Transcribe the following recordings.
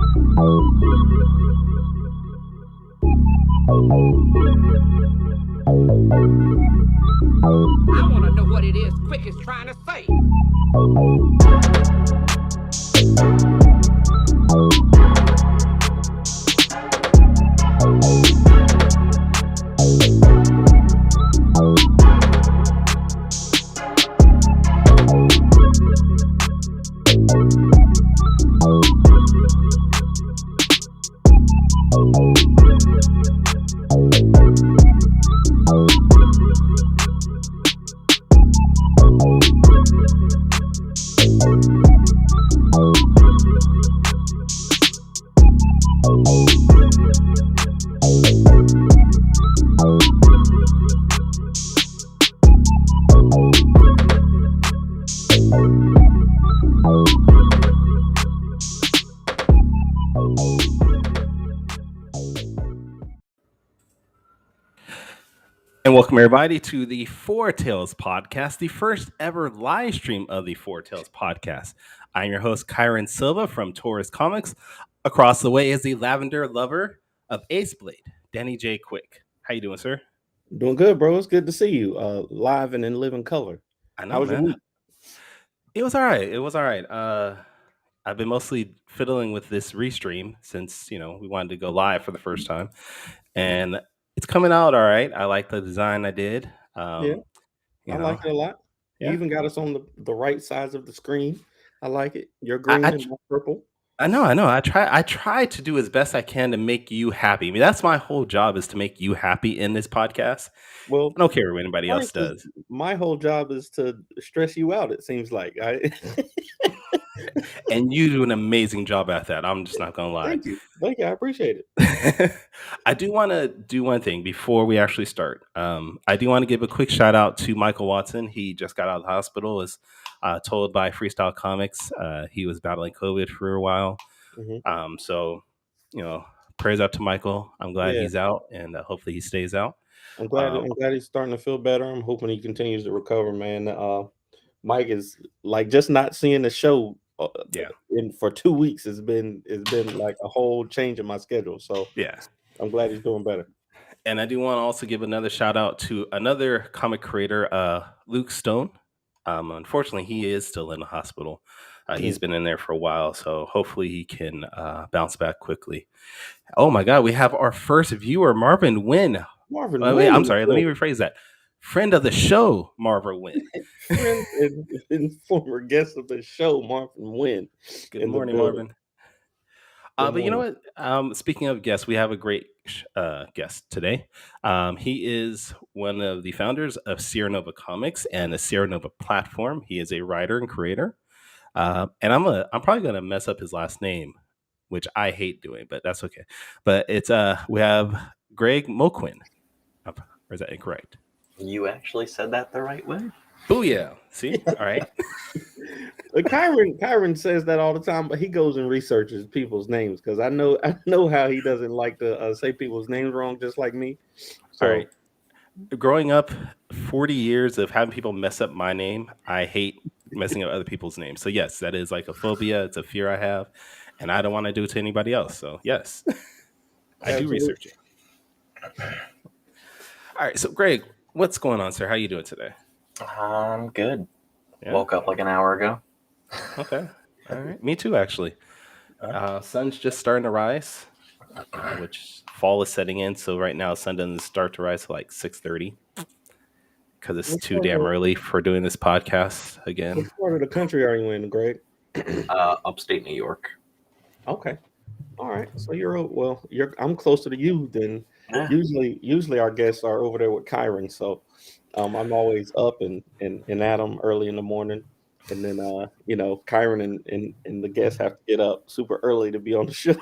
I want to know what it is Quick is trying to say. And welcome everybody to the Four Tales podcast, the first ever live stream of the Four Tales podcast. I'm your host, Kyrun Silva from Taurus Comics. Across the way is the lavender lover of Ace Blade, Danny J. Quick. How you doing, sir? Doing good, bro. It's good to see you live and in living color. I know, How was man. your week? It was all right. I've been mostly fiddling with this restream since, we wanted to go live for the first time. And it's coming out all right. I like the design I did. I like it a lot. Yeah. You even got us on the right sides of the screen. I like it. You're green and I'm purple. I know. I try to do as best I can to make you happy. I mean, that's my whole job, is to make you happy in this podcast. Well, I don't care what anybody else does. My whole job is to stress you out, it seems like. And you do an amazing job at that. I'm just not gonna lie. Thank you. I appreciate it. I do want to do one thing before we actually start. I do want to give a quick shout out to Michael Watson. He just got out of the hospital, as told by Freestyle Comics. He was battling COVID for a while. Mm-hmm. So, prayers out to Michael. I'm glad he's out, and hopefully he stays out. I'm glad he's starting to feel better. I'm hoping he continues to recover, man. Mike is like, just not seeing the show for 2 weeks has been like a whole change in my schedule. So yeah, I'm glad he's doing better. And I do want to also give another shout out to another comic creator, Luke Stone. Unfortunately, he is still in the hospital. He's been in there for a while, so hopefully he can bounce back quickly. Oh my God, we have our first viewer, Marvin Wynn. Wait, I'm sorry, let me rephrase that. Friend of the show, Marvin Wynn. Friend and former guest of the show, Marvin Wynn. Good morning, Marvin. But you know what? Speaking of guests, we have a great guest today. He is one of the founders of Seer Nova Comics and the Seer Nova platform. He is a writer and creator. And I'm probably gonna mess up his last name, which I hate doing, but that's okay. But it's we have Greg Moquin. Or is that incorrect? You actually said that the right way. Booyah. See? All right. Kyrun says that all the time, but he goes and researches people's names, because I know how he doesn't like to say people's names wrong, just like me. So, all right. Growing up, 40 years of having people mess up my name, I hate messing up other people's names. So yes, that is like a phobia. It's a fear I have, and I don't want to do it to anybody else. So yes, I do research it. All right. So Greg, what's going on, sir? How you doing today? I'm good. Yeah. Woke up like an hour ago. Okay. All right. Me too, actually. Sun's just starting to rise, which fall is setting in. So right now, sun doesn't start to rise till like 6:30, because it's too damn early for doing this podcast again. What part of the country are you in, Greg? Upstate New York. Okay. All right. So I'm closer to you than usually our guests are over there with Kyrun. So I'm always up and at them early in the morning. And then, Kyrun and the guests have to get up super early to be on the show.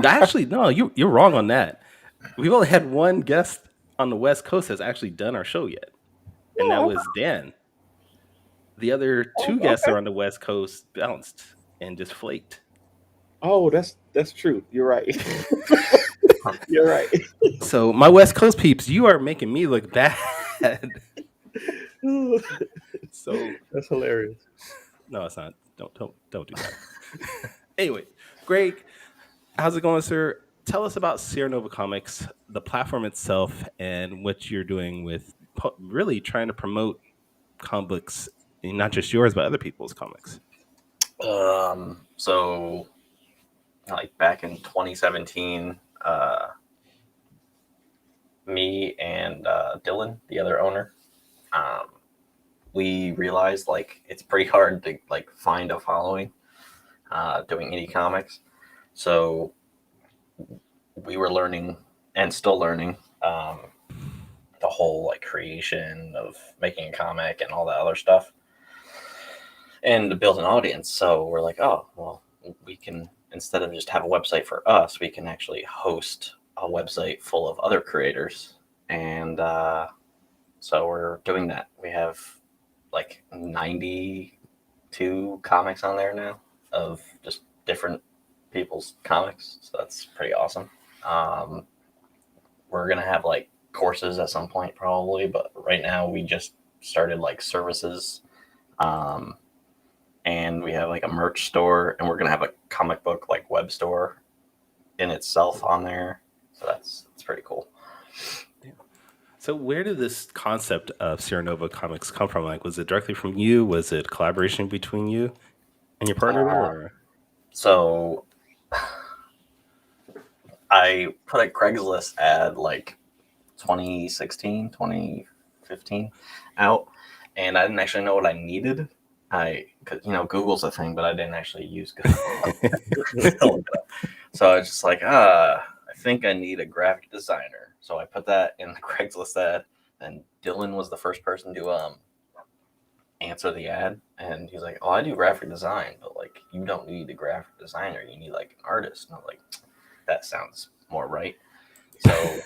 Actually, no, you're wrong on that. We've only had one guest on the West Coast that's actually done our show yet. And that was Dan. The other two guests are on the West Coast bounced and just flaked. Oh, that's true. You're right. You're right. So my West Coast peeps, you are making me look bad. So that's hilarious. No, it's not. Don't do that. Anyway, Greg, how's it going, sir? Tell us about Seer Nova Comics, the platform itself, and what you're doing with really trying to promote comic books, and not just yours, but other people's comics. So like back in 2017, me and Dylan, the other owner, we realized like it's pretty hard to like find a following doing indie comics. So we were learning and still learning the whole like creation of making a comic and all that other stuff, and to build an audience. So we're like, oh well, we can, instead of just have a website for us, we can actually host a website full of other creators. And so we're doing that. We have like 92 comics on there now of just different people's comics. So that's pretty awesome. We're going to have like courses at some point probably, but right now we just started like services. And we have like a merch store, and we're going to have a comic book like web store in itself on there. So that's pretty cool. So where did this concept of Seer Nova Comics come from? Like, was it directly from you? Was it collaboration between you and your partner there? Or? So I put a Craigslist ad like 2016, 2015 out, and I didn't actually know what I needed. Because Google's a thing, but I didn't actually use Google. So I was just like, I think I need a graphic designer. So I put that in the Craigslist ad, and Dylan was the first person to answer the ad, and he's like, "Oh, I do graphic design, but like you don't need a graphic designer. You need like an artist." And I'm like, "That sounds more right." So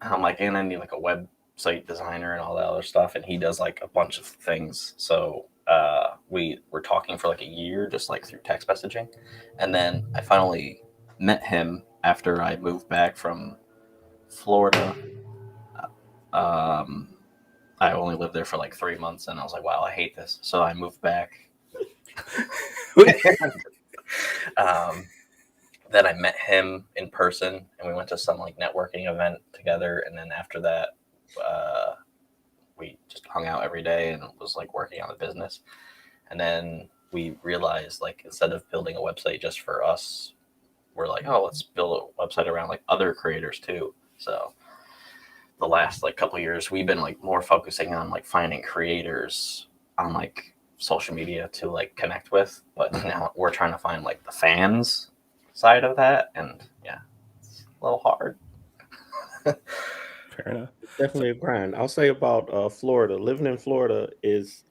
I'm like, and I need like a website designer and all that other stuff, and he does like a bunch of things. So we were talking for like a year, just like through text messaging, and then I finally met him after I moved back from Florida. I only lived there for like 3 months, and I was like, wow, I hate this. So I moved back. Then I met him in person, and we went to some like networking event together. And then after that, we just hung out every day and was like working on the business. And then we realized, like, instead of building a website just for us, we're like, oh, let's build a website around like other creators too. So the last like couple of years, we've been like more focusing on like finding creators on like social media to like connect with. But now we're trying to find like the fans side of that, and yeah, it's a little hard. Fair enough. Definitely a grind. I'll say about Florida. Living in Florida is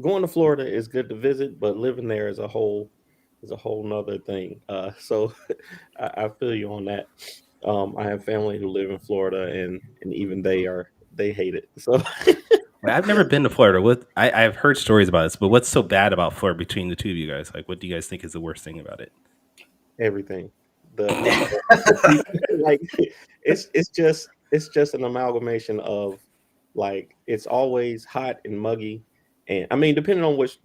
going to Florida is good to visit, but living there is a whole nother thing. So I feel you on that. I have family who live in Florida, and even they hate it. So I've never been to Florida. I've heard stories about this, but what's so bad about Florida between the two of you guys? Like, what do you guys think is the worst thing about it? everything. Like it's just an amalgamation of like it's always hot and muggy, and I mean depending on which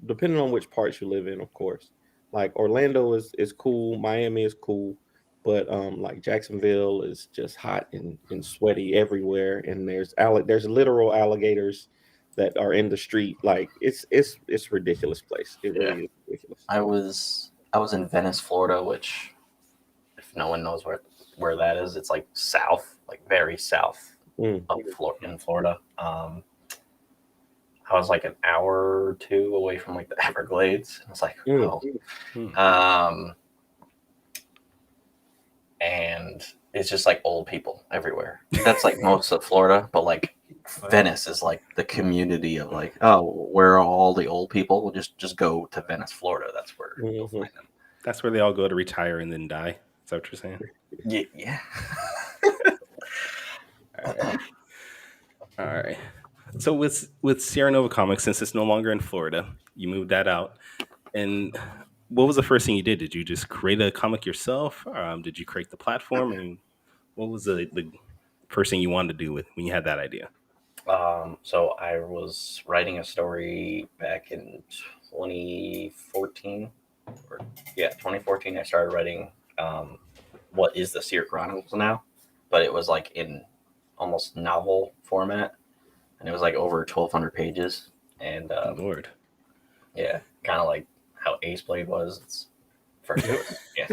parts you live in, of course. Like Orlando is cool, Miami is cool, but like Jacksonville is just hot and sweaty everywhere, and there's literal alligators that are in the street. Like it's ridiculous place. It really is ridiculous. I was in Venice, Florida, which, if no one knows where that is, it's like south, like very south of in Florida. I was like an hour or two away from like the Everglades. I was like, oh. And it's just like old people everywhere. That's like most of Florida, but like Venice is like the community of like, oh, where are all the old people? We'll just go to Venice, Florida. That's where you'll find them. That's where they all go to retire and then die. Is that what you're saying? Yeah. All right. So with Seer Nova Comics, since it's no longer in Florida, you moved that out. And what was the first thing you did? Did you just create a comic yourself? Did you create the platform? And what was the first thing you wanted to do when you had that idea? So I was writing a story back in 2014, 2014, I started writing what is the Seer Chronicles now, but it was like in almost novel format, and it was like over 1,200 pages. And Lord. yeah, kind of like how Ace Blade was. It's first, it was, yeah.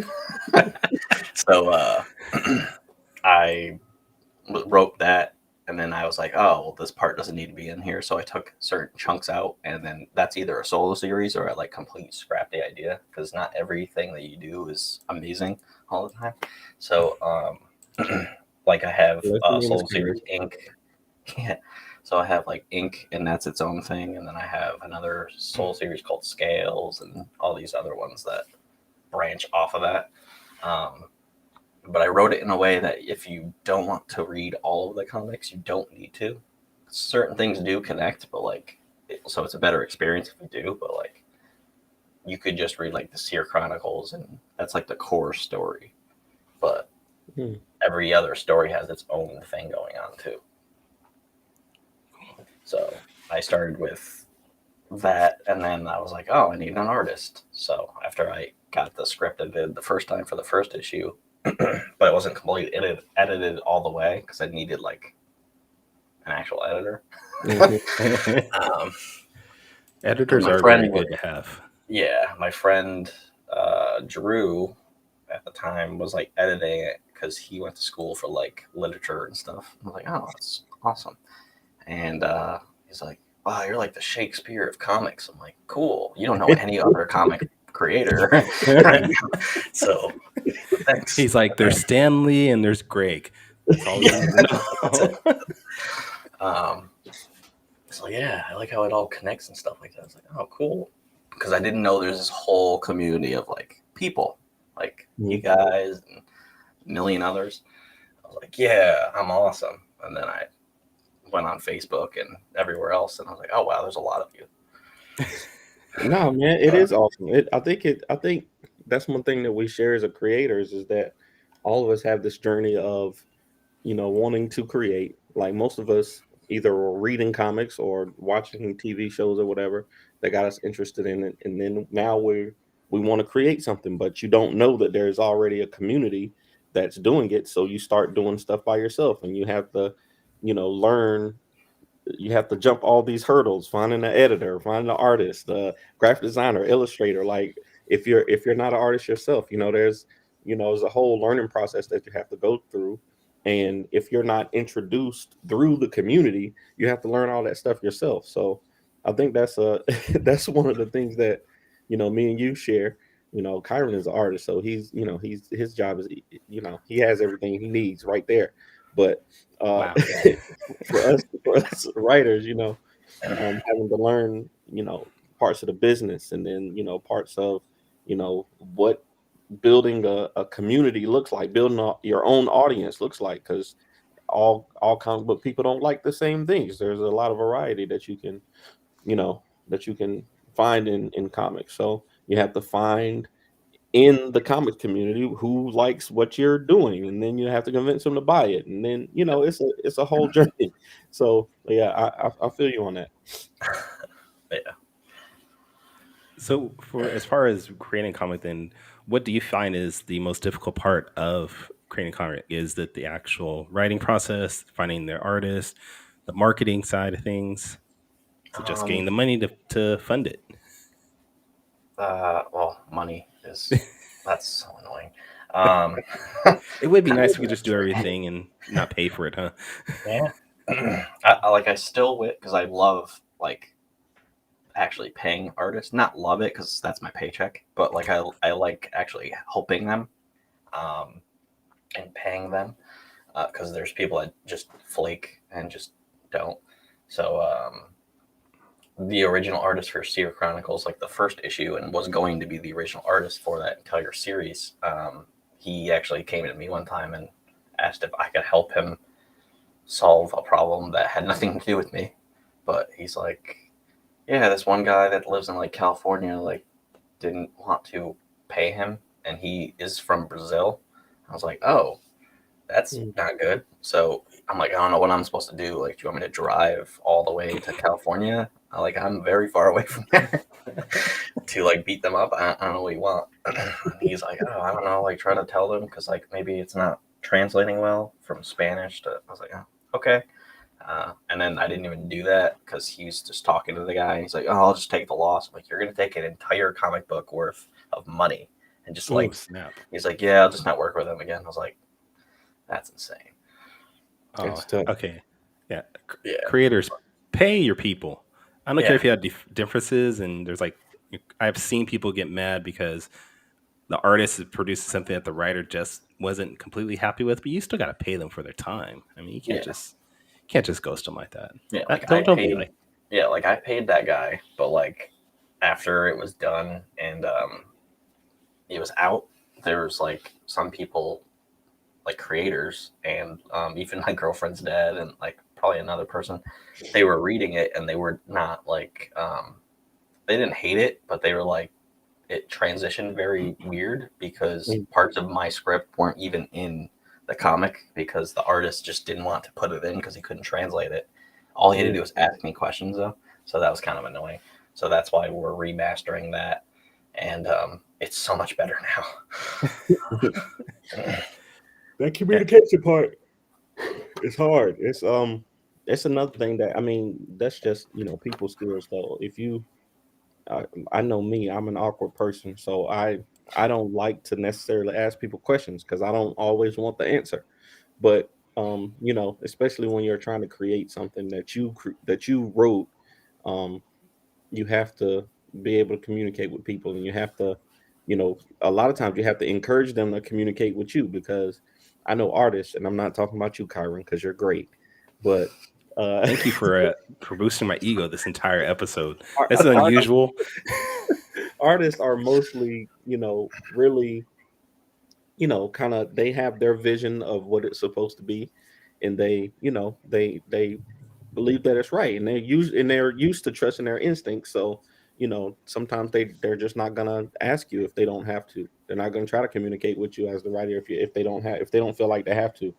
So I wrote that, and then I was like, oh, well, this part doesn't need to be in here. So I took certain chunks out, and then that's either a solo series or I like complete scrap the idea, because not everything that you do is amazing all the time. So like I have solo series Ink. Yeah. So I have like Ink, and that's its own thing. And then I have another solo series called Scales, and all these other ones that branch off of that. But I wrote it in a way that if you don't want to read all of the comics, you don't need to. Certain things do connect, but like, so it's a better experience if you do. But like, you could just read like the Seer Chronicles, and that's like the core story. But every other story has its own thing going on too. So I started with that, and then I was like, oh, I need an artist. So after I got the script I did the first time for the first issue, but it wasn't completely edited all the way because I needed like an actual editor. Editors are very good to have. Yeah, my friend Drew at the time was like editing it because he went to school for like literature and stuff. I was like, oh, that's awesome. And he's like, wow, you're like the Shakespeare of comics. I'm like, cool. You don't know any other comic creator. So thanks. He's like, there's Stanley and there's Greg. That's all you need to know. So yeah, I like how it all connects and stuff like that. I was like, oh, cool. Because I didn't know there's this whole community of like people, like you guys and a million others. I was like, yeah, I'm awesome. And then I went on Facebook and everywhere else, and I was like, oh wow, there's a lot of you. No, man, it is awesome. I think that's one thing that we share as a creators is that all of us have this journey of, wanting to create. Like most of us either were reading comics or watching TV shows or whatever that got us interested in it, and then now we want to create something, but you don't know that there's already a community that's doing it, so you start doing stuff by yourself, and you have to, learn. You have to jump all these hurdles, finding an editor, finding an artist, graphic designer, illustrator. Like if you're not an artist yourself, there's a whole learning process that you have to go through. And if you're not introduced through the community, you have to learn all that stuff yourself. So I think that's that's one of the things that, me and you share. Kyrun is an artist, so he's his job is, he has everything he needs right there. But Wow. for us writers, having to learn, parts of the business, and then, parts of, what building a community looks like, building your own audience looks like, because all comic book people don't like the same things. There's a lot of variety that you can, find in comics. So you have to find in the comic community who likes what you're doing, and then you have to convince them to buy it, and then it's a whole journey. So yeah, I feel you on that. Yeah. So as far as creating comic, then what do you find is the most difficult part of creating comic? Is it the actual writing process, finding their artist, the marketing side of things? Is it just getting the money to fund it? Well, money is that's so annoying. It would be nice if we could just do everything and not pay for it, huh? Yeah. I still wit because I love like actually paying artists. Not love it because that's my paycheck, but like I like actually helping them and paying them because there's people that just flake and just don't. So the original artist for Seer Chronicles, like the first issue, and was going to be the original artist for that entire series, he actually came to me one time and asked if I could help him solve a problem that had nothing to do with me. But he's like, yeah, this one guy that lives in like California like didn't want to pay him, and he is from Brazil. I was like, oh, that's not good. So I'm like, I don't know what I'm supposed to do. Like, do you want me to drive all the way to California I'm very far away from there to like beat them up. I don't know what you want. And he's like, oh, I don't know, like try to tell them because like maybe it's not translating well from Spanish to. I was like, oh, okay. And then I didn't even do that because he was just talking to the guy. And he's like, oh, I'll just take the loss. I'm like, you're gonna take an entire comic book worth of money and just like snap. He's like, yeah, I'll just not work with him again. I was like, that's insane. Oh, okay. Yeah. Yeah. Creators, pay your people. I don't Yeah. care if you have differences, and there's like, I've seen people get mad because the artist is producing something that the writer just wasn't completely happy with, but you still got to pay them for their time. I mean, you can't just ghost them like that. Yeah, Don't be like. Yeah, like I paid that guy, but like after it was done and it was out, there was like some people, like creators, and even my girlfriend's dad and like probably another person, they were reading it and they were not like they didn't hate it, but they were like, it transitioned very weird because parts of my script weren't even in the comic because the artist just didn't want to put it in because he couldn't translate it. All he had to do was ask me questions though, so that was kind of annoying. So that's why we're remastering that, and it's so much better now. That communication part is hard. It's another thing that, I mean, that's just, people skills though. If you, I know me, I'm an awkward person, so I don't like to necessarily ask people questions because I don't always want the answer. But especially when you're trying to create something that you wrote, you have to be able to communicate with people, and you have to, a lot of times you have to encourage them to communicate with you, because I know artists, and I'm not talking about you, Kyrun, because you're great, but thank you for boosting my ego this entire episode. That's unusual. Artists are mostly, really, kind of, they have their vision of what it's supposed to be, and they believe that it's right, and they're used to trusting their instincts. So, sometimes they're just not gonna ask you if they don't have to. They're not gonna try to communicate with you as the writer if they don't feel like they have to.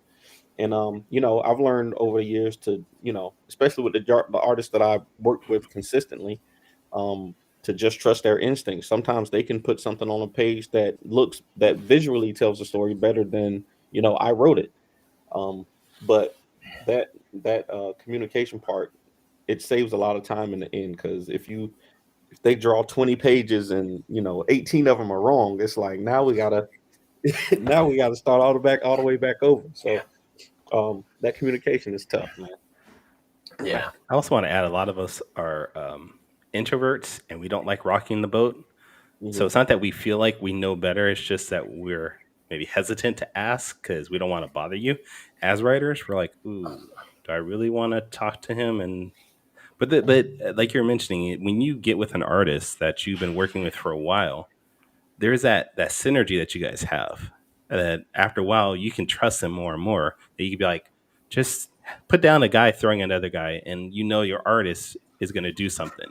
And I've learned over the years to, especially with the artists that I worked with consistently, to just trust their instincts. Sometimes they can put something on a page that visually tells the story better than I wrote it. But that communication part, it saves a lot of time in the end, because if they draw 20 pages and 18 of them are wrong, it's like now we gotta start all the way back over. So that communication is tough, man. Yeah. I also want to add, a lot of us are introverts and we don't like rocking the boat. Mm-hmm. So it's not that we feel like we know better. It's just that we're maybe hesitant to ask because we don't want to bother you. As writers, we're like, ooh, do I really want to talk to him? But like you're mentioning, when you get with an artist that you've been working with for a while, there's that synergy that you guys have. That after a while, you can trust them more and more. That you can be like, just put down a guy throwing another guy, and your artist is going to do something.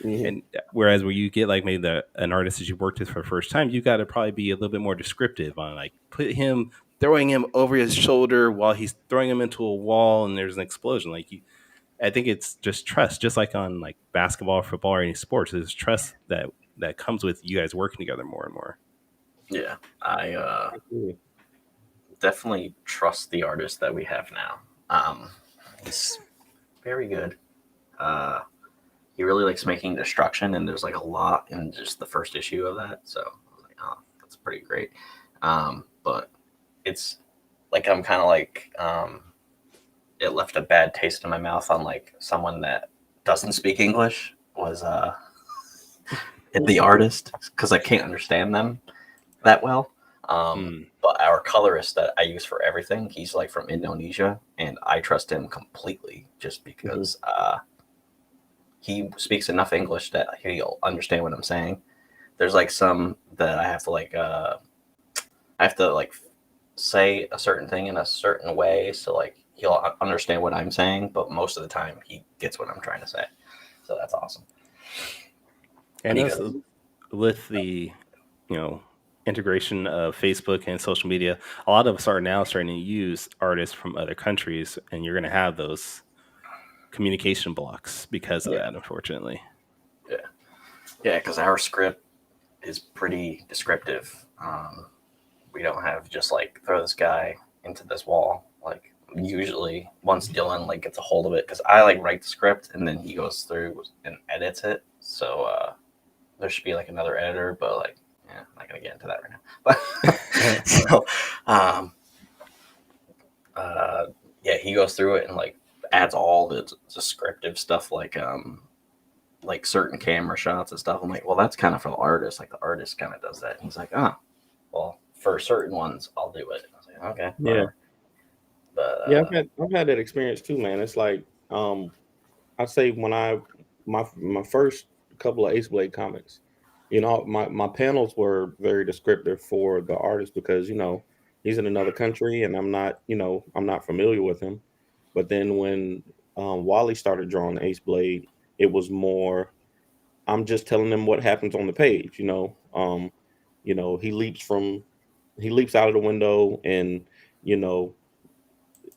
Mm-hmm. And whereas where you get like maybe an artist that you worked with for the first time, you got to probably be a little bit more descriptive on like throwing him over his shoulder while he's throwing him into a wall and there's an explosion. I think it's just trust, just like on like basketball, football, or any sports. There's trust that comes with you guys working together more and more. Yeah, I definitely trust the artist that we have now. It's very good. He really likes making destruction, and there's like a lot in just the first issue of that. So I was like, oh, that's pretty great. But it's like I'm kind of like it left a bad taste in my mouth on like someone that doesn't speak English was the artist, because I can't understand them that well. But our colorist that I use for everything, he's like from Indonesia, and I trust him completely just because he speaks enough English that he'll understand what I'm saying. There's like some that I have to like say a certain thing in a certain way, so like he'll understand what I'm saying, but most of the time he gets what I'm trying to say. So that's awesome. And with the integration of Facebook and social media, a lot of us are now starting to use artists from other countries, and you're going to have those communication blocks because of that, unfortunately. Yeah, because our script is pretty descriptive. We don't have just like throw this guy into this wall. Like usually once Dylan like gets a hold of it, because I like write the script and then he goes through and edits it. So there should be like another editor, but like I'm not gonna get into that right now. But yeah, he goes through it and like adds all the descriptive stuff like certain camera shots and stuff. I'm like, well, that's kind of for the artist. Like the artist kind of does that. And he's like, well, for certain ones, I'll do it. I was like, okay, yeah. whatever. But I've had that experience too, man. It's like I'd say when my first couple of Ace Blade comics, my panels were very descriptive for the artist because he's in another country and I'm not familiar with him. But then when Wally started drawing Ace Blade, it was more I'm just telling them what happens on the page. He leaps out of the window and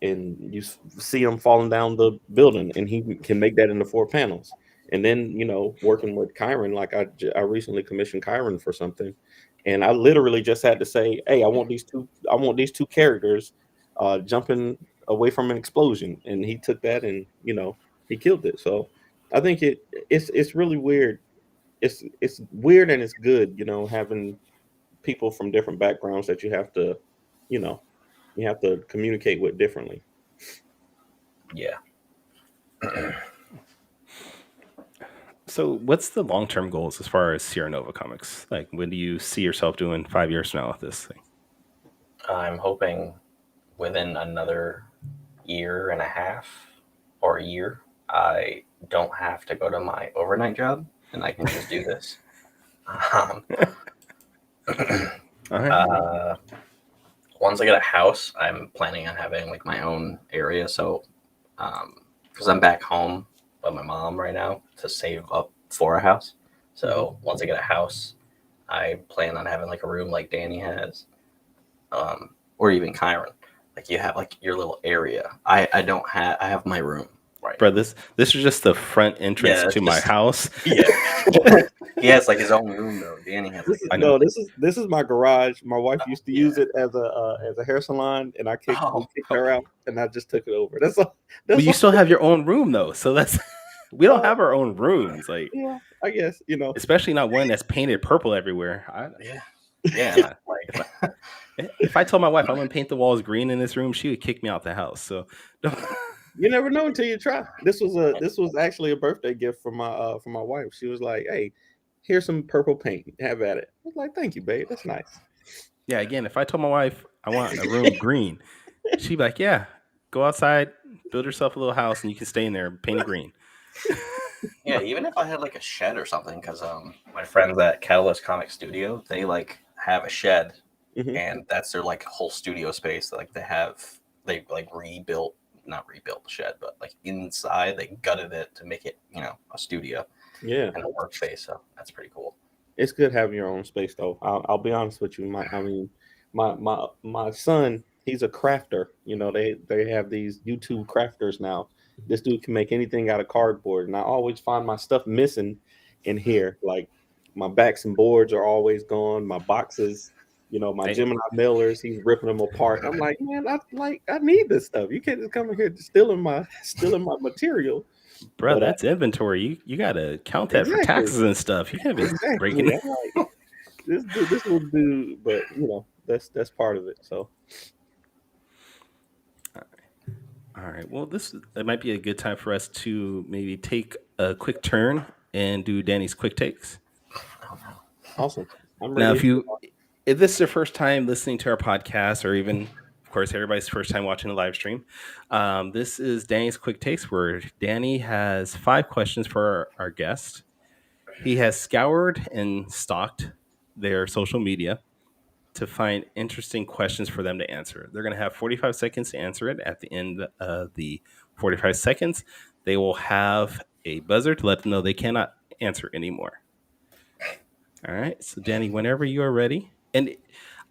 and you see him falling down the building, and he can make that into 4 panels. And then working with Kyrun, like I recently commissioned Kyrun for something, and I literally just had to say, hey, I want these two characters jumping away from an explosion, and he took that and he killed it. So I think it's really weird. It's weird and it's good, having people from different backgrounds that you have to communicate with differently. Yeah. So what's the long-term goals as far as Seer Nova Comics? Like, when do you see yourself doing 5 years from now with this thing? I'm hoping within another year and a half or a year, I don't have to go to my overnight job and I can just do this. Once I get a house, I'm planning on having like my own area. So, because I'm back home with my mom right now to save up for a house. So once I get a house, I plan on having like a room like Danny has, or even Kyrun. Like you have like your little area. I have my room. Right. Bro, this is just the front entrance to my house. Yeah. He has like his own room though. Danny has like this is my garage. My wife used to use it as a hair salon, and I kicked her out, and I just took it over. That's all. But you still have your own room though, so that's we don't have our own rooms. Like, yeah, I guess especially not one that's painted purple everywhere. Yeah. If I told my wife I'm gonna paint the walls green in this room, she would kick me out the house. So you never know until you try. This was actually a birthday gift for my wife. She was like, "Hey, here's some purple paint. Have at it." I was like, "Thank you, babe. That's nice." Yeah, again, if I told my wife I want a room green, she'd be like, "Yeah, go outside, build yourself a little house, and you can stay in there and paint it green." Yeah, even if I had like a shed or something, because my friends at Catalyst Comic Studio, they like have a shed, and that's their like whole studio space. Like they like not rebuilt the shed, but like inside they gutted it to make it a studio, and a workspace. So that's pretty cool. It's good having your own space though. I'll be honest with you. My son, he's a crafter. They have these YouTube crafters now. This dude can make anything out of cardboard, and I always find my stuff missing in here. Like my backs and boards are always gone. My boxes, my Gemini mailers, he's ripping them apart. I'm like, man, I need this stuff. You can't just come in here stealing my material. Bro, that's inventory. You gotta count that for taxes and stuff. You can't be breaking it. Like, this will do, but that's part of it. So. All right. Well, it might be a good time for us to maybe take a quick turn and do Danny's quick takes. Awesome. I'm ready. Now, if this is your first time listening to our podcast, or even, of course, everybody's first time watching the live stream, this is Danny's quick takes, where Danny has 5 questions for our guest. He has scoured and stalked their social media to find interesting questions for them to answer. They're going to have 45 seconds to answer it. At the end of the 45 seconds, they will have a buzzer to let them know they cannot answer anymore. All right. So, Danny, whenever you are ready. And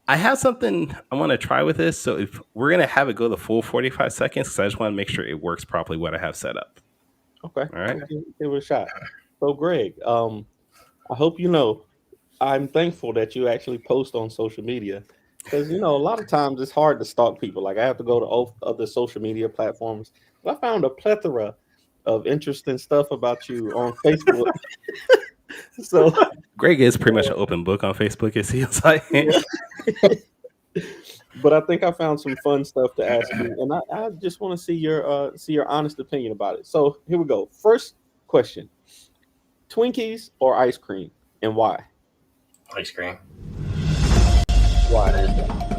I have something I want to try with this. So if we're going to have it go the full 45 seconds, because I just want to make sure it works properly what I have set up. Okay. All right. Give it a shot. So, Greg, I hope you know I'm thankful that you actually post on social media because a lot of times it's hard to stalk people. Like I have to go to other social media platforms. But I found a plethora of interesting stuff about you on Facebook. So, Greg is pretty much an open book on Facebook. It seems like. yeah. But I think I found some fun stuff to ask you, and I just want to see your honest opinion about it. So here we go. First question: Twinkies or ice cream, and why? Ice cream. Why?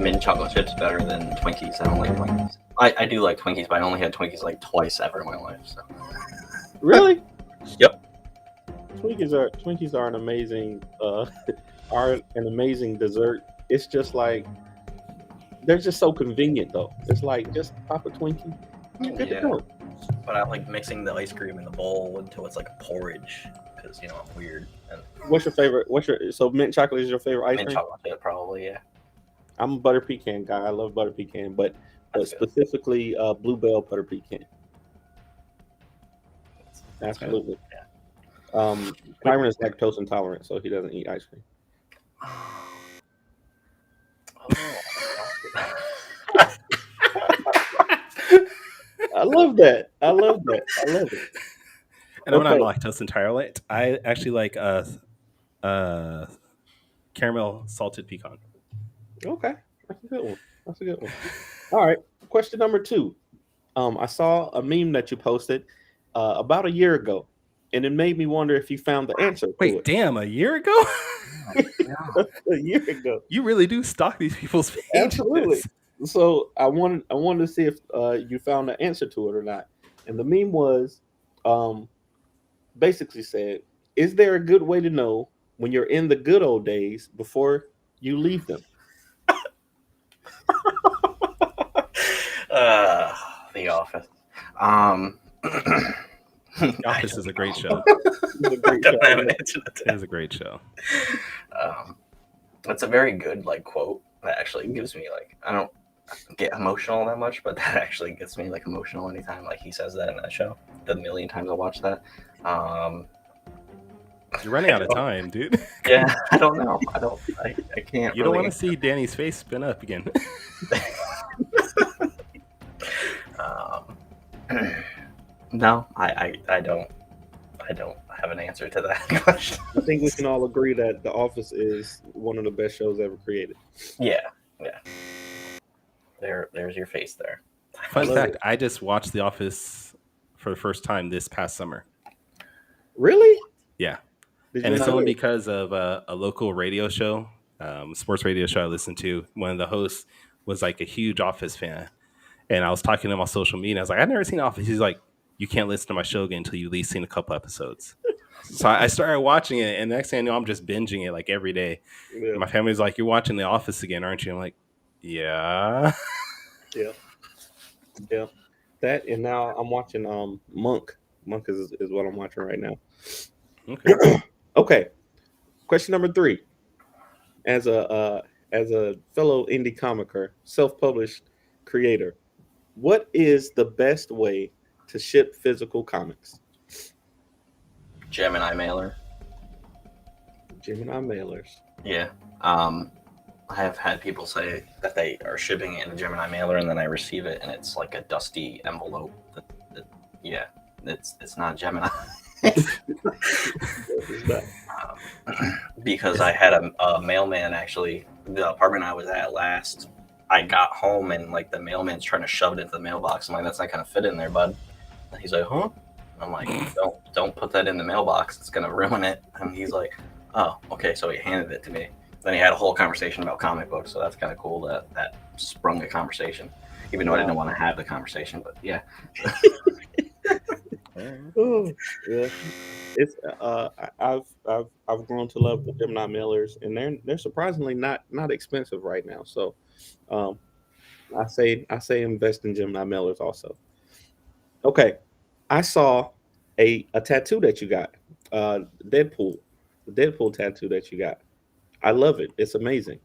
Mint chocolate chips better than Twinkies. I don't like Twinkies. I do like Twinkies, but I only had Twinkies like twice ever in my life. So. Really? Yep. Twinkies are an amazing dessert. It's just like they're just so convenient though. It's like just pop a Twinkie. You're good to go. But I like mixing the ice cream in the bowl until it's like a porridge because I'm weird. And What's your favorite? So mint chocolate is your favorite ice mint cream? chocolate chip probably, yeah. I'm a butter pecan guy. I love butter pecan, but specifically bluebell butter pecan. Absolutely. Yeah. Kyron is lactose intolerant, so he doesn't eat ice cream. I love that. I love it. And I'm not lactose intolerant. I actually like caramel salted pecan. Okay, that's a good one. All right, question number 2. I saw a meme that you posted about a year ago, and it made me wonder if you found the answer. Wait, damn, a year ago? A year ago. You really do stalk these people's pages. Absolutely. So I wanted to see if you found the answer to it or not. And the meme was basically said, is there a good way to know when you're in the good old days before you leave them? The Office. The Office is a great show. It is a great show. It's a very good quote that actually gives me I don't get emotional that much, but that actually gets me emotional anytime he says that in that show. The million times I watch that. You're running out of time, dude. Yeah, I don't know. I can't. You don't want to see Danny's face spin up again. No, I don't have an answer to that question. I think we can all agree that The Office is one of the best shows ever created. Yeah. There's your face there. Fun fact, I just watched The Office for the first time this past summer. Really? Yeah. And it's only because of a local radio show, sports radio show I listened to. One of the hosts was a huge Office fan. And I was talking to him on social media. I was like, I've never seen Office. He's like, you can't listen to my show again until you at least seen a couple episodes. So I started watching it. And the next thing I know, I'm just binging it every day. Yeah. My family's like, you're watching The Office again, aren't you? I'm like, yeah. Yeah. That, and now I'm watching Monk. Monk is what I'm watching right now. Okay. Okay. Question number 3. As a fellow indie comicer, self-published creator, what is the best way to ship physical comics? Gemini mailer. Gemini mailers. Yeah. I have had people say that they are shipping it in a Gemini mailer, and then I receive it, and it's a dusty envelope. Yeah, it's not Gemini. Because I had a mailman actually. The apartment I was at last, I got home and the mailman's trying to shove it into the mailbox. I'm like, that's not gonna fit in there, bud. And he's like, huh? I'm like, don't put that in the mailbox. It's gonna ruin it. And he's like, oh, okay. So he handed it to me. Then he had a whole conversation about comic books. So that's kind of cool that sprung a conversation, even though I didn't want to have the conversation. But yeah. Oh, yeah. It's I've grown to love the Gemini mailers, and they're surprisingly not expensive right now. So, I say invest in Gemini mailers also. Okay, I saw a tattoo that you got, the Deadpool tattoo that you got. I love it. It's amazing.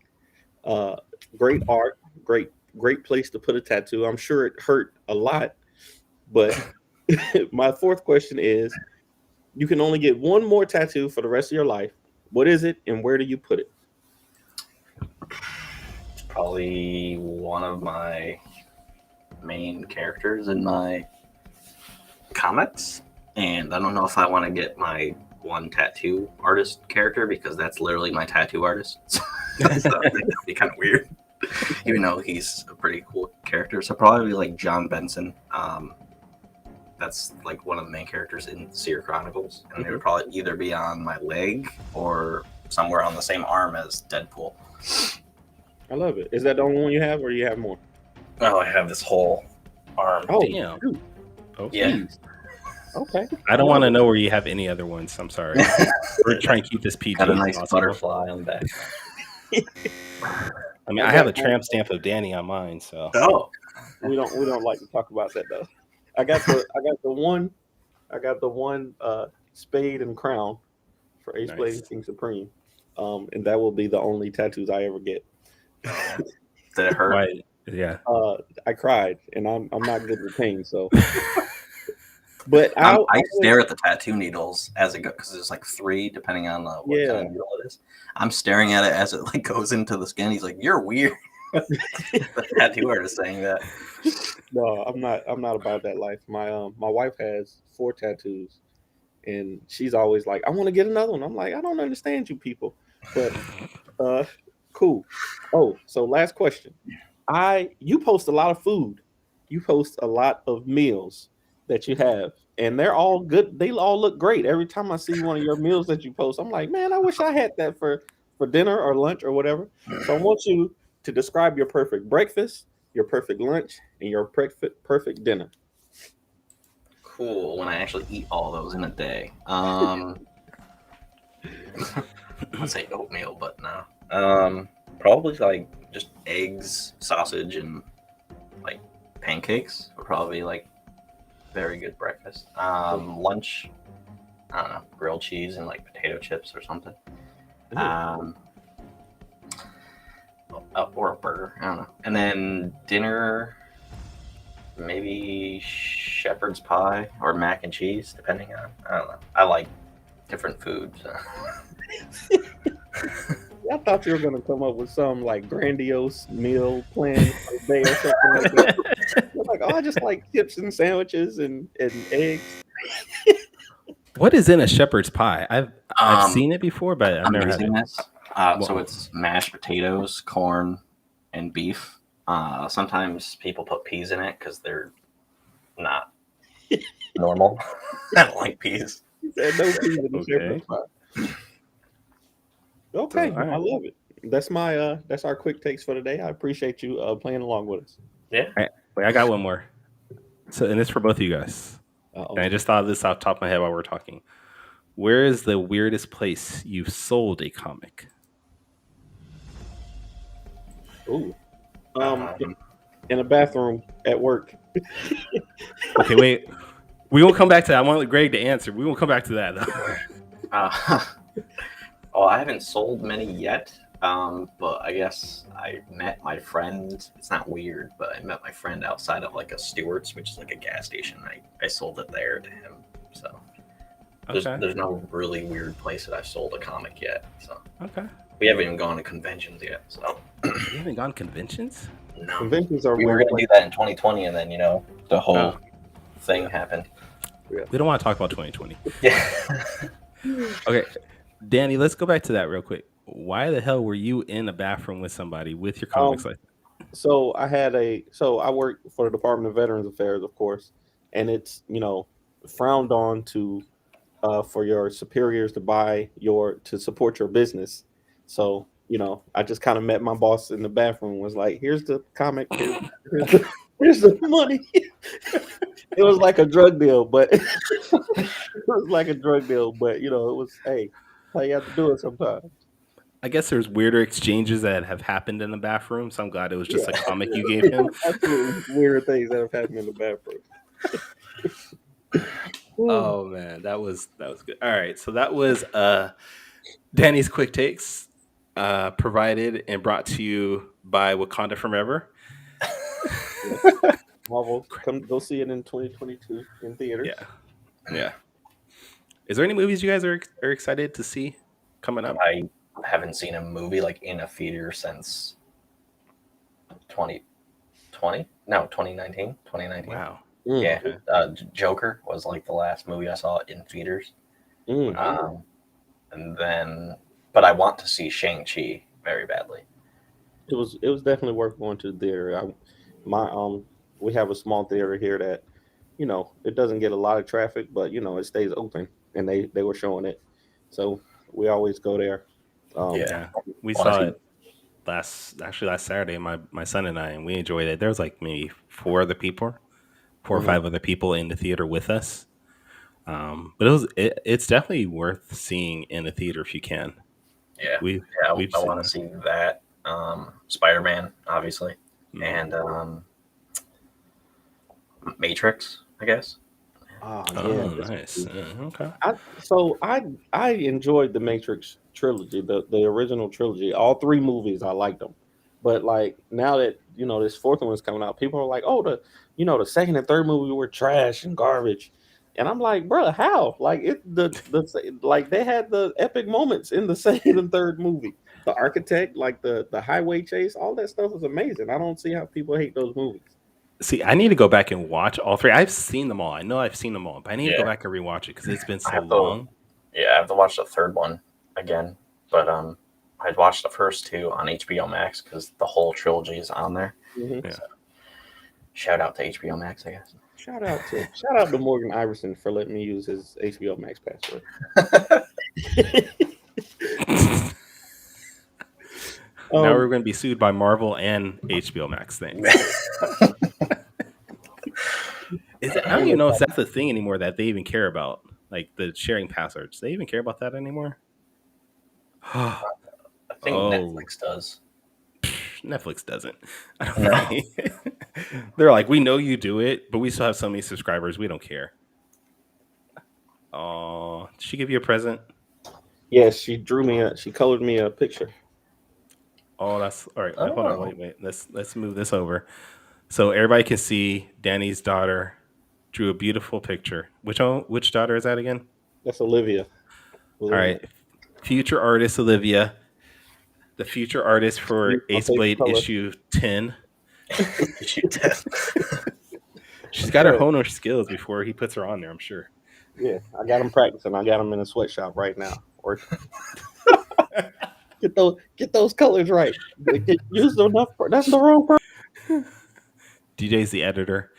Great art. Great place to put a tattoo. I'm sure it hurt a lot, but My fourth question is: you can only get one more tattoo for the rest of your life. What is it, and where do you put it? Probably one of my main characters in my comics, and I don't know if I want to get my one tattoo artist character because that's literally my tattoo artist. So I think that'd be kind of weird, even though he's a pretty cool character. So probably like John Benson. That's like one of the main characters in Seer Chronicles, and they would probably either be on my leg or somewhere on the same arm as Deadpool. I love it. Is that the only one you have, or you have more? Oh, I have this whole arm. Oh, Damn. shoot. Oh, Yeah. Geez. Okay. I don't want to know where you have any other ones. I'm sorry. We're trying to keep this PG. Got a as nice possible. butterfly on the back. I mean, I have a tramp stamp of Danny on mine, so. Oh, We don't like to talk about that though. I got the one spade and crown for Ace Nice. Blade King Supreme. And that will be the only tattoos I ever get. did it hurt? Why? Yeah. I cried, and I'm not good with pain, so. But I I stare at the tattoo needles as it goes because there's like 3 depending on what kind of needle it is. I'm staring at it as it like goes into the skin. He's like, "You're weird." The tattoo artist saying that. No, I'm not about that life. My wife has 4 tattoos, and she's always like, "I want to get another one." I'm like, "I don't understand you people," but cool. Oh, so last question. You post a lot of food. You post a lot of meals that you have, and they're all good. They all look great. Every time I see one of your meals that you post, I'm like, man, I wish I had that for dinner or lunch or whatever. So I want you to describe your perfect breakfast, your perfect lunch, and your perfect dinner. Cool. When I actually eat all those in a day. I'd say oatmeal, but no. Probably like just eggs, sausage, and like pancakes would probably be like very good breakfast. Lunch, I don't know, grilled cheese and like potato chips or something. Or a burger, I don't know. And then dinner, maybe shepherd's pie or mac and cheese, depending on, I don't know. I like different foods. I thought you were going to come up with some like grandiose meal plan for the day or something like that. You're like, oh, I just like chips and sandwiches and eggs. What is in a shepherd's pie? I've seen it before, but I've never had it. This. So it's mashed potatoes, corn, and beef. Sometimes people put peas in it because they're not normal. I don't like peas. He said no peas in the shepherd's pie. Okay, So, all right. I love it. That's our quick takes for today. I appreciate you playing along with us. Yeah. Wait, I got one more. So, and it's for both of you guys. And I just thought of this off the top of my head while we were talking. Where is the weirdest place you've sold a comic? Ooh. In a bathroom at work. Okay, wait. We won't come back to that. I want Greg to answer. We won't come back to that, though. Oh, I haven't sold many yet, but I guess I met my friend. It's not weird, but I met my friend outside of like a Stewart's, which is like a gas station. I sold it there to him. So there's no really weird place that I've sold a comic yet. So Okay. we haven't even gone to conventions yet. So You haven't gone conventions? no. Conventions are We were weird. going to do that in 2020, and then the whole thing happened. We don't want to talk about 2020. Yeah. Okay. Danny, let's go back to that real quick. Why the hell were you in a bathroom with somebody with your comics like that? So I work for the Department of Veterans Affairs, of course, and it's frowned on to for your superiors to support your business. So I just kind of met my boss in the bathroom and was like, "Here's the comic, here's the money." It was like a drug deal, but it was hey, how you have to do it sometimes. I guess there's weirder exchanges that have happened in the bathroom, so I'm glad it was just a comic you gave him. Absolutely weird things that have happened in the bathroom. Oh man, that was good. All right, so that was Danny's quick takes, provided and brought to you by Wakanda Forever. Marvel, come go see it in 2022 in theaters. Yeah. Is there any movies you guys are excited to see coming up? I haven't seen a movie like in a theater since 2020. No, 2019. 2019. Wow. Yeah. Okay. Joker was like the last movie I saw in theaters. And then, but I want to see Shang-Chi very badly. It was definitely worth going to the theater. We have a small theater here that, it doesn't get a lot of traffic, but it stays open, and they were showing it, so we always go there. We saw it last Saturday. My son and I, and we enjoyed it. There was like maybe 4 or 5 other people in the theater with us. But it's definitely worth seeing in the theater if you can. Yeah, I want to see that. Spider-Man, obviously, and Matrix, I guess. Oh, yeah, nice. Okay. I enjoyed the Matrix trilogy, the original trilogy. All 3 movies, I liked them. But like now that this 4th one's coming out, people are like, "Oh, the 2nd and 3rd movie were trash and garbage," and I'm like, "Bro, how? Like like they had the epic moments in the 2nd and 3rd movie. The architect, like the highway chase, all that stuff was amazing. I don't see how people hate those movies." See, I need to go back and watch all 3. I've seen them all. I know I've seen them all, but I need to go back and rewatch it because it's been so long. I have to watch the 3rd one again, but I'd watched the first 2 on HBO Max because the whole trilogy is on there. Mm-hmm. So, shout out to HBO Max, I guess. Shout out to Morgan Iverson for letting me use his HBO Max password. Now we're going to be sued by Marvel and HBO Max things. I don't even know if that's a thing anymore that they even care about, like the sharing passwords. Do they even care about that anymore? I think Netflix does. Netflix doesn't. I don't know. They're like, we know you do it, but we still have so many subscribers. We don't care. Oh, did she give you a present? Yes, she colored me a picture. Oh, that's all right. Hold on, wait. Let's move this over so everybody can see. Danny's daughter drew a beautiful picture. Which daughter is that again? That's Olivia. All right, future artist Olivia, the future artist for Ace Blade issue 10. Issue 10. She's got to hone her skills before he puts her on there, I'm sure. Yeah, I got him practicing. I got him in a sweatshop right now. Get those colors right. Use enough. That's the wrong person. DJ's the editor.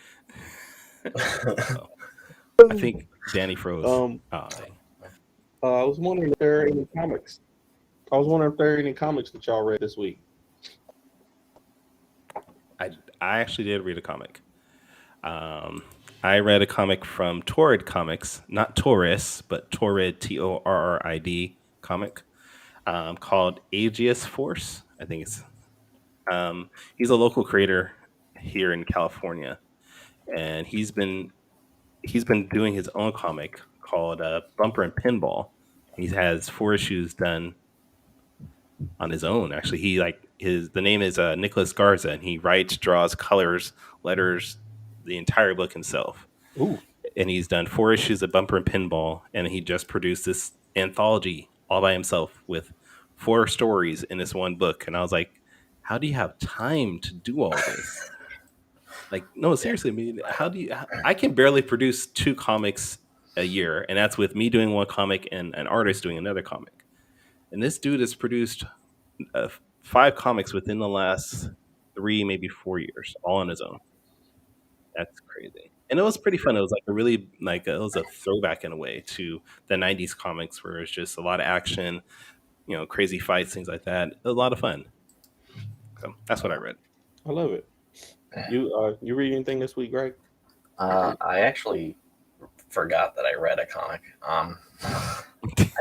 I think Danny froze. I was wondering if there are any comics. That y'all read this week. I actually did read a comic. I read a comic from Torrid Comics, not Taurus, but Torrid, Torrid comic, called Aegis Force. I think it's. He's a local creator here in California, and he's been doing his own comic called Bumper and Pinball. He has 4 issues done on his own. Actually, the name is Nicholas Garza, and he writes, draws, colors, letters, the entire book himself. Ooh. And he's done 4 issues of Bumper and Pinball, and he just produced this anthology all by himself with 4 stories in this one book. And I was like, how do you have time to do all this? Like, no, seriously, I mean, I can barely produce 2 comics a year, and that's with me doing one comic and an artist doing another comic. And this dude has produced 5 comics within the last 3, maybe 4 years, all on his own. That's crazy. And it was pretty fun. It was like it was a throwback in a way to the 90s comics where it's just a lot of action, crazy fights, things like that. It was a lot of fun. So that's what I read. I love it. You read anything this week, Greg? I actually forgot that I read a comic. I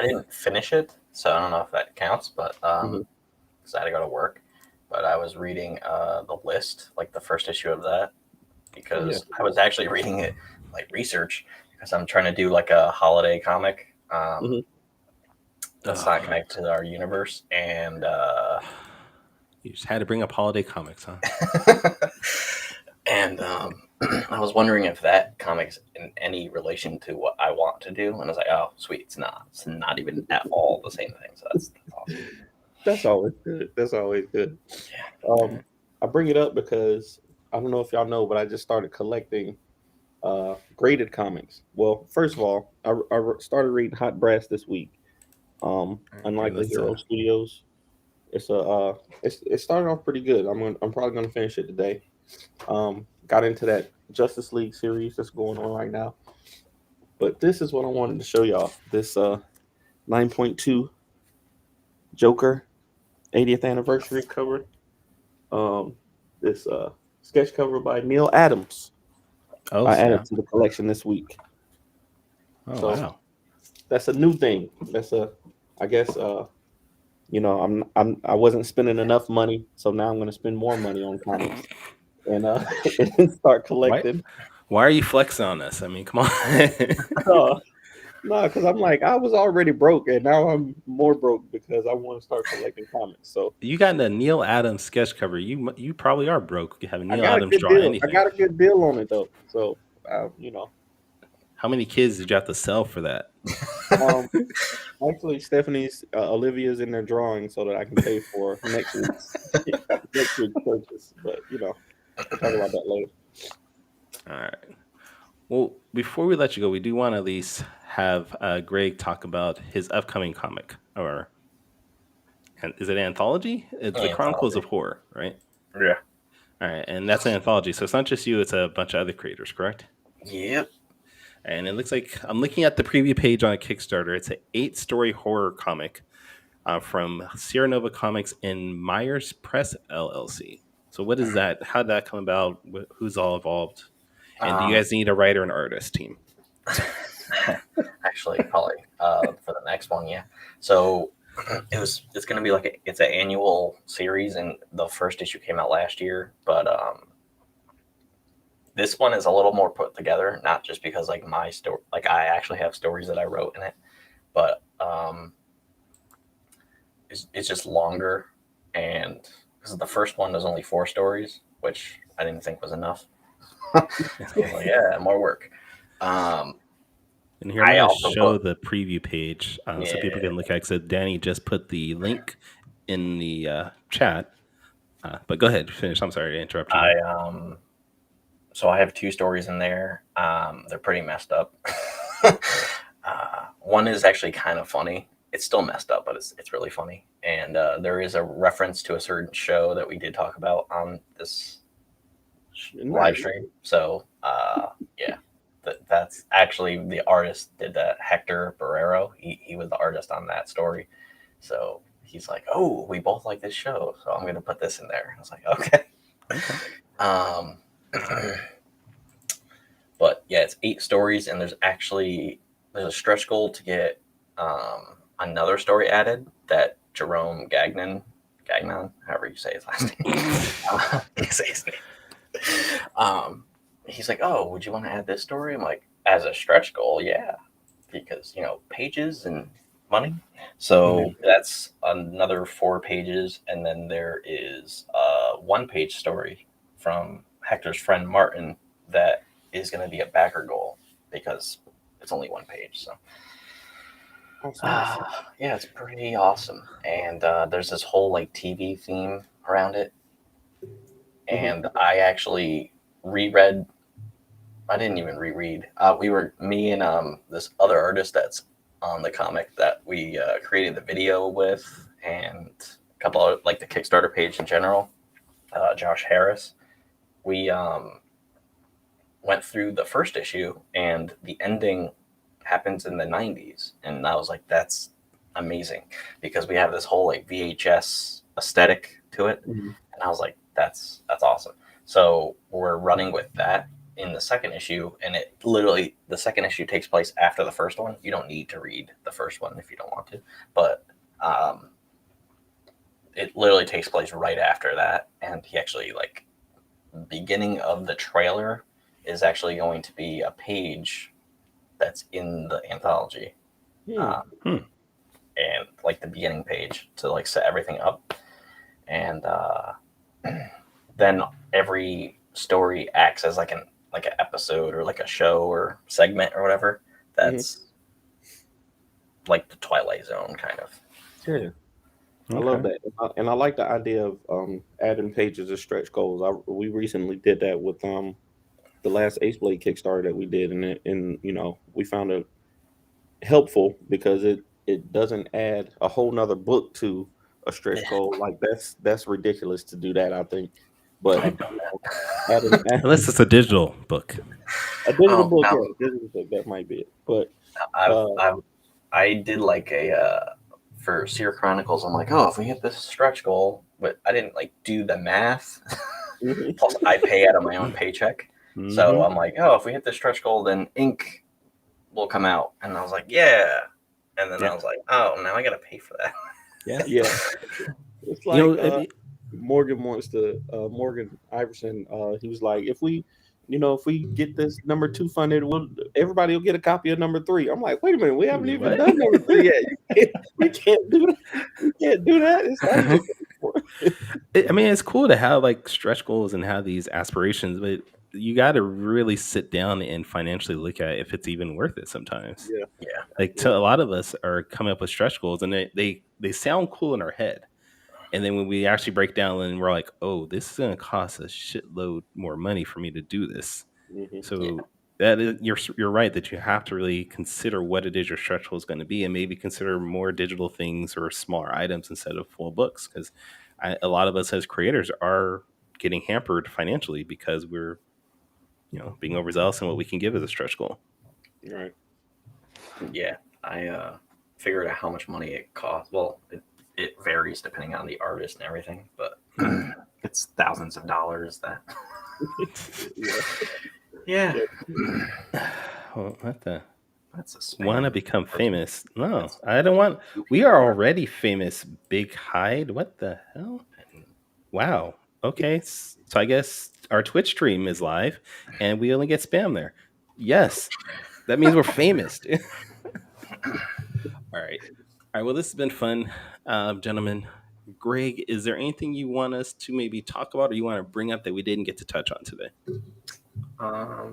didn't finish it, so I don't know if that counts, but because I had to go to work. But I was reading The List, like the first issue of that, because I was actually reading it like research because I'm trying to do like a holiday comic that's not connected to our universe, and you just had to bring up holiday comics, huh? And I was wondering if that comic's in any relation to what I want to do, and I was like, oh, sweet, it's not. It's not even at all the same thing. So that's awesome. That's always good. That's always good. I bring it up because I don't know if y'all know, but I just started collecting graded comics. Well, first of all, I started reading Hot Brass this week. Unlikely Hero Studios. It's it started off pretty good. I'm probably gonna finish it today. Got into that Justice League series that's going on right now. But this is what I wanted to show y'all. This 9.2 Joker 80th anniversary cover. This sketch cover by Neil Adams. I added to the collection this week. Oh, so wow. That's a new thing. That's I guess I wasn't spending enough money, so now I'm going to spend more money on comics and and start collecting. Why are you flexing on us? I mean, come on. No, because I'm like, I was already broke, and now I'm more broke because I want to start collecting comics. So you got the Neil Adams sketch cover. You probably are broke. You have Neil I got Adams a good draw deal. anything. I got a good deal on it though. So How many kids did you have to sell for that? Actually, Stephanie's Olivia's in their drawing so that I can pay for next week's purchase. But talk about that later. All right. Well, before we let you go, we do want to at least have Greg talk about his upcoming comic, and is it an anthology? It's the Chronicles of Horror, right? Yeah. All right, and that's an anthology, so it's not just you; it's a bunch of other creators, correct? Yep. And it looks like I'm looking at the preview page on a Kickstarter. It's an 8-story horror comic from Seer Nova Comics and Myers Press LLC. So, what is that? How did that come about? Who's all involved? And do you guys need a writer and artist team? Actually, probably for the next one, yeah. So it's going to be it's an annual series, and the first issue came out last year, but this one is a little more put together, not just because my story, I actually have stories that I wrote in it, but it's just longer, and because the first one there's only 4 stories, which I didn't think was enough. Yeah, more work. And here I'm going to show the preview page so people can look at it. So Danny just put the link in the chat. But go ahead, finish. I'm sorry to interrupt you. So I have 2 stories in there. They're pretty messed up. One is actually kind of funny. It's still messed up, but it's really funny. And there is a reference to a certain show that we did talk about on this live stream. So that's actually the artist did that. Hector Barrero. He was the artist on that story. So he's like, oh, we both like this show, so I'm gonna put this in there. I was like, okay. But yeah, it's 8 stories, and there's a stretch goal to get another story added that Jerome Gagnon, however you say his last name, can't say his name. He's like, oh, would you want to add this story? I'm like, as a stretch goal, yeah, because pages and money. So that's another 4 pages, and then there is a 1-page story from Hector's friend Martin that is going to be a backer goal because it's only 1 page. So yeah, it's pretty awesome. And there's this whole TV theme around it. And I actually reread. I didn't even reread. Me and this other artist that's on the comic that we created the video with, and a couple of the Kickstarter page in general, Josh Harris. We went through the first issue, and the ending happens in the 90s, and I was like, that's amazing, because we have this whole VHS aesthetic to it, and I was like, that's awesome. So we're running with that in the second issue, and it literally, the second issue takes place after the first one. You don't need to read the first one if you don't want to, but it literally takes place right after that. And he actually, beginning of the trailer is actually going to be a page that's in the anthology, and the beginning page to set everything up, and then every story acts as an like an episode or like a show or segment or whatever, that's like the Twilight Zone kind of. Yeah. I love that, and I like the idea of adding pages as stretch goals. We recently did that with the last Ace Blade Kickstarter that we did, and we found it helpful because it doesn't add a whole nother book to a stretch goal. Like that's ridiculous to do that, I think. But unless it's a digital book, digital book, that might be it. But I did like a for Seer Chronicles. I'm like, if we hit this stretch goal, but I didn't like do the math. Plus, I pay out of my own paycheck, so I'm like, if we hit this stretch goal, then ink will come out, and I was like, yeah, and then I was like, now I gotta pay for that. Yeah. It's like Morgan Iverson. He was like, if we get this number 2 funded, everybody will get a copy of number 3. I'm like, wait a minute, we haven't even done number 3 yet. We can't do that. We can't do that. I mean, it's cool to have like stretch goals and have these aspirations, but you got to really sit down and financially look at if it's even worth it sometimes. Like a lot of us are coming up with stretch goals, and they sound cool in our head. And then when we actually break down and we're like, this is going to cost a shitload more money for me to do this. So that is, you're right that you have to really consider what it is your stretch goal is going to be, and maybe consider more digital things or smaller items instead of full books. Because a lot of us as creators are getting hampered financially because we're, being overzealous in what we can give as a stretch goal. Right. Yeah. I figured out how much money it costs. Well, it varies depending on the artist and everything, but it's thousands of dollars that. Yeah. Well, that's a want to become famous? No, I don't want. We are already famous. Big Hide. What the hell? Wow. Okay, so I guess our Twitch stream is live, and we only get spam there. Yes, that means we're famous. All right. Well, this has been fun, gentlemen. Greg, is there anything you want us to maybe talk about, or you want to bring up that we didn't get to touch on today? I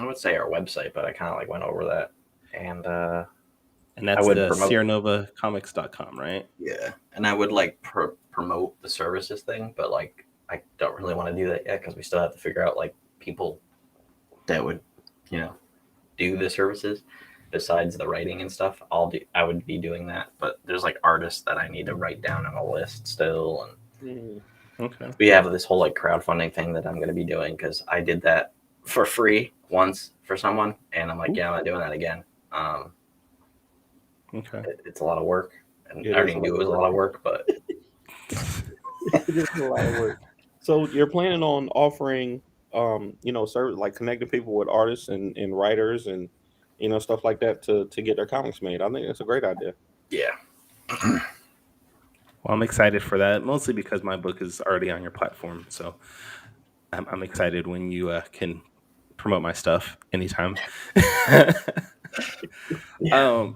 would say our website, but I kind of like went over that, and that's the SeerNovaComics.com, right? Yeah, and I would like promote the services thing, but like I don't really want to do that yet because we still have to figure out like people that would, do the services besides the writing and stuff. I would be doing that, but there's like artists that I need to write down on a list still, and we have this whole like crowdfunding thing that I'm going to be doing because I did that for free once for someone, and I'm like, I'm not doing that again. It's a lot of work, and I already knew it was a lot of work, but it is a lot of work. So you're planning on offering, service like connecting people with artists and writers and stuff like that to get their comics made. I think that's a great idea. Yeah. Well, I'm excited for that, mostly because my book is already on your platform, so I'm excited when you can promote my stuff anytime. All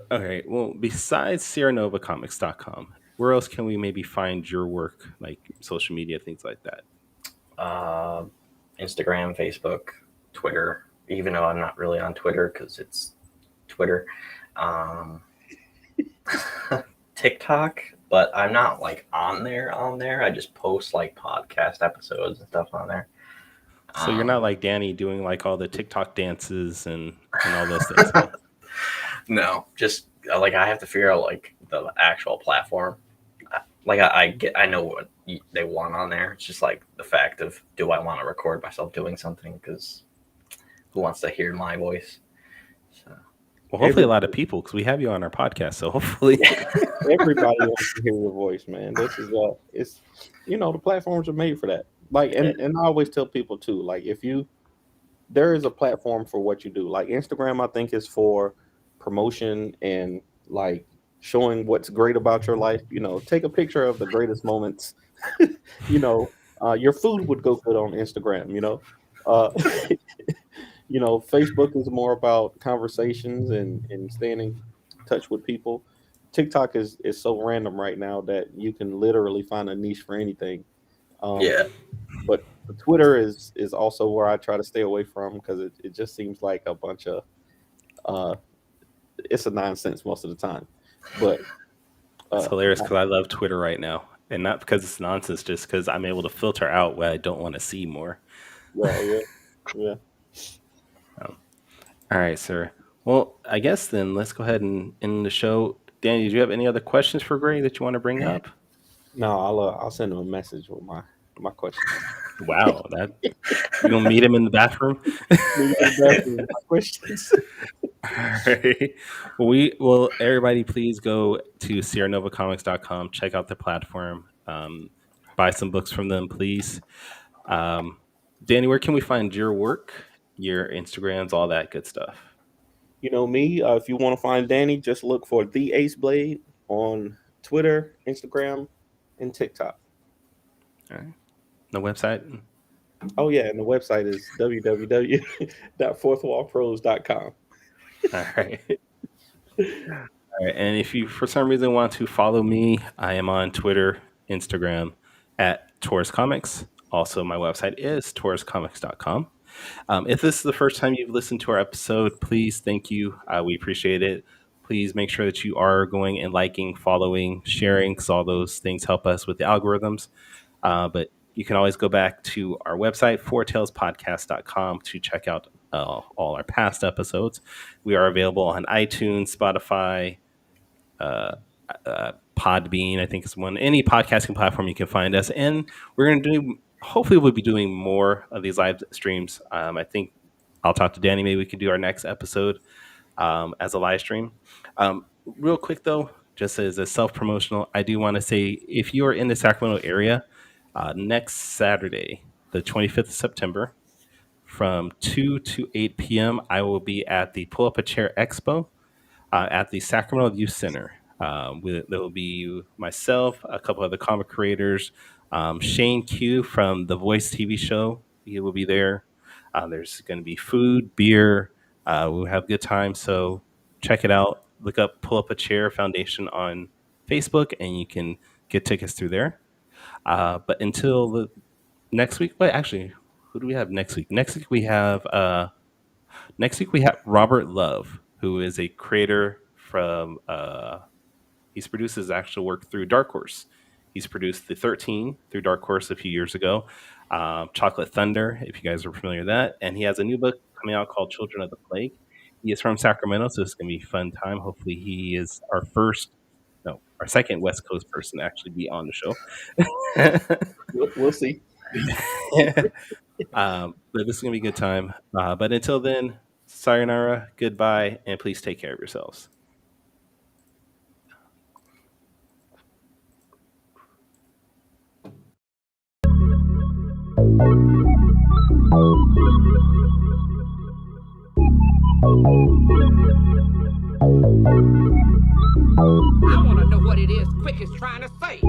right. Well, besides SeerNovaComics.com, where else can we maybe find your work, like social media, things like that? Instagram, Facebook, Twitter, even though I'm not really on Twitter because it's Twitter. TikTok, but I'm not like on there. I just post like podcast episodes and stuff on there. So you're not like Danny doing like all the TikTok dances and all those things. No, just like I have to figure out like the actual platform. Like I know what they want on there. It's just like the fact of, do I want to record myself doing something? Because who wants to hear my voice? So. Well, hopefully a lot of people, because we have you on our podcast. So hopefully everybody wants to hear your voice, man. This is it's the platforms are made for that. Like, and I always tell people too, like there is a platform for what you do. Like Instagram, I think is for promotion and like showing what's great about your life. Take a picture of the greatest moments. Your food would go good on Instagram. Facebook is more about conversations and staying in touch with people. TikTok is so random right now that you can literally find a niche for anything. But the Twitter is also where I try to stay away from because it just seems like a bunch of it's a nonsense most of the time. But it's hilarious because I love Twitter right now, and not because it's nonsense, just because I'm able to filter out what I don't want to see more. Yeah. All right, sir. Well, I guess then let's go ahead and end the show. Danny, do you have any other questions for Greg that you want to bring up? No, I'll send him a message with my question. Wow, that you gonna meet him in the bathroom? Questions. All right. Well, everybody, please go to SeerNovaComics.com. Check out the platform. Buy some books from them, please. Danny, where can we find your work, your Instagrams, all that good stuff? You know me. If you want to find Danny, just look for The Ace Blade on Twitter, Instagram, and TikTok. All right. The website? Oh, yeah. And the website is www.fourthwallpros.com. All right. All right. And if you, for some reason, want to follow me, I am on Twitter, Instagram at Taurus Comics. Also, my website is tauruscomics.com. If this is the first time you've listened to our episode, please, thank you. We appreciate it. Please make sure that you are going and liking, following, sharing, because all those things help us with the algorithms. But you can always go back to our website, fourtailspodcast.com, to check out all our past episodes. We are available on iTunes, Spotify, Podbean, I think is one. Any podcasting platform you can find us. And we're going to do, hopefully we'll be doing more of these live streams. I think I'll talk to Danny. Maybe we can do our next episode as a live stream. Real quick, though, just as a self-promotional, I do want to say, if you are in the Sacramento area, next Saturday, the 25th of September, from 2 to 8 p.m., I will be at the Pull Up a Chair Expo at the Sacramento Youth Center. There will be myself, a couple other comic creators, Shane Q from The Voice TV show. He will be there. There's going to be food, beer. We'll have a good time. So check it out. Look up Pull Up a Chair Foundation on Facebook, and you can get tickets through there. But until the next week, wait, actually, who do we have next week? Next week we have Robert Love, who is a creator from. He's produced his actual work through Dark Horse. He's produced the 13 through Dark Horse a few years ago. Chocolate Thunder, if you guys are familiar with that, and he has a new book coming out called Children of the Plague. He is from Sacramento, so it's going to be a fun time. Hopefully, he is our second West Coast person to actually be on the show. We'll see. But this is going to be a good time. But until then, sayonara, goodbye, and please take care of yourselves. I want to know what it is Quick is trying to say.